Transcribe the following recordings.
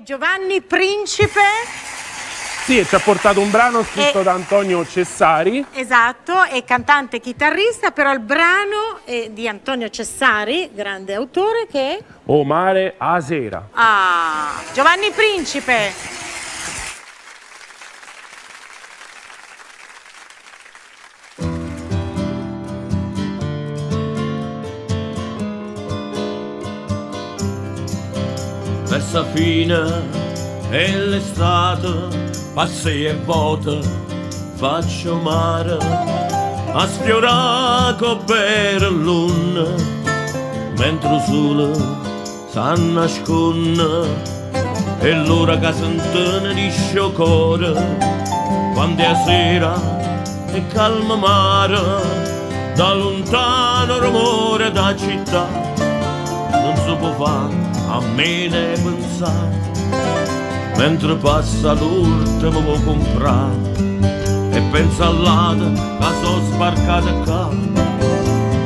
Giovanni Principe. Sì, ci ha portato un brano scritto da Antonio Cessari. Esatto, è cantante e chitarrista, però il brano è di Antonio Cessari, grande autore, che è O mare a sera. Ah, Giovanni Principe. Verso fine e l'estate passi e vuota, faccio mare a sfiorare per luna, mentre il sole si nasconde e l'ora che sentene di scioccore, quando è sera e calma mare, da lontano rumore da città, non si può fare a me ne pensare, mentre passa l'ultimo può comprare e pensa all'ada che sono sbarcata qua,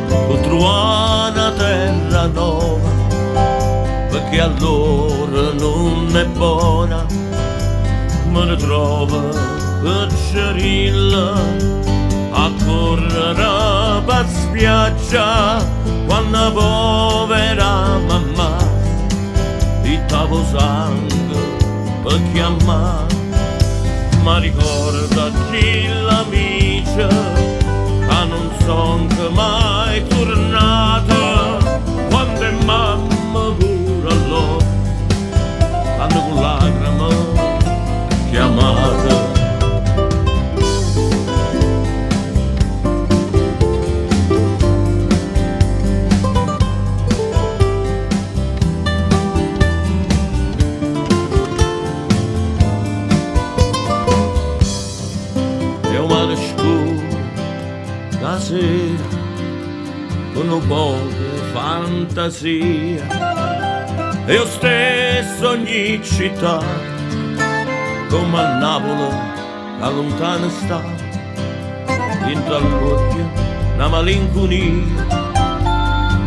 per trovare una terra nuova, perché allora non è buona, me ne trovo piccerilla a correre per spiaggia, quando povera mamma di tavo sangue per chiamare, ma ricorda chi l'amica che non son che mai tornata, quando è mamma pure allora l'hanno con lacrime chiamata. Con un po' di fantasia, io stesso ogni città, come a Napoli, la lontana sta, dentro all'occhio una malinconia,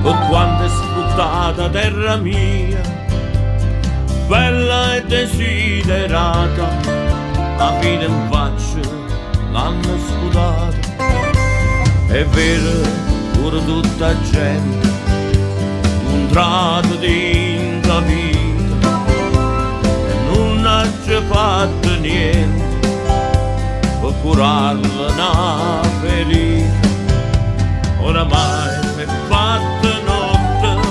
per quanto è sfruttata terra mia, bella e desiderata, a fine in faccia l'hanno sputata. È vero, pure tutta gente, un tratto di incapita, e non ha già fatto niente per curarla una ferita. Oramai è fatta notte,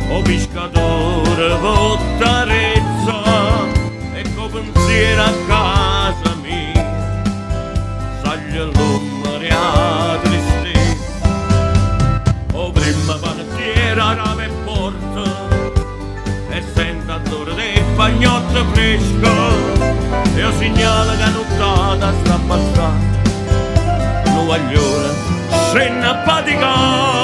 o pescatore vottarezza, e con pensiero a casa mia, saglia l'ombre a tristezza. Prima panettiera rave e porta e sento l'odore del bagnotto fresco, io segnalo che nottata sta passando, non voglio ora scena a faticare.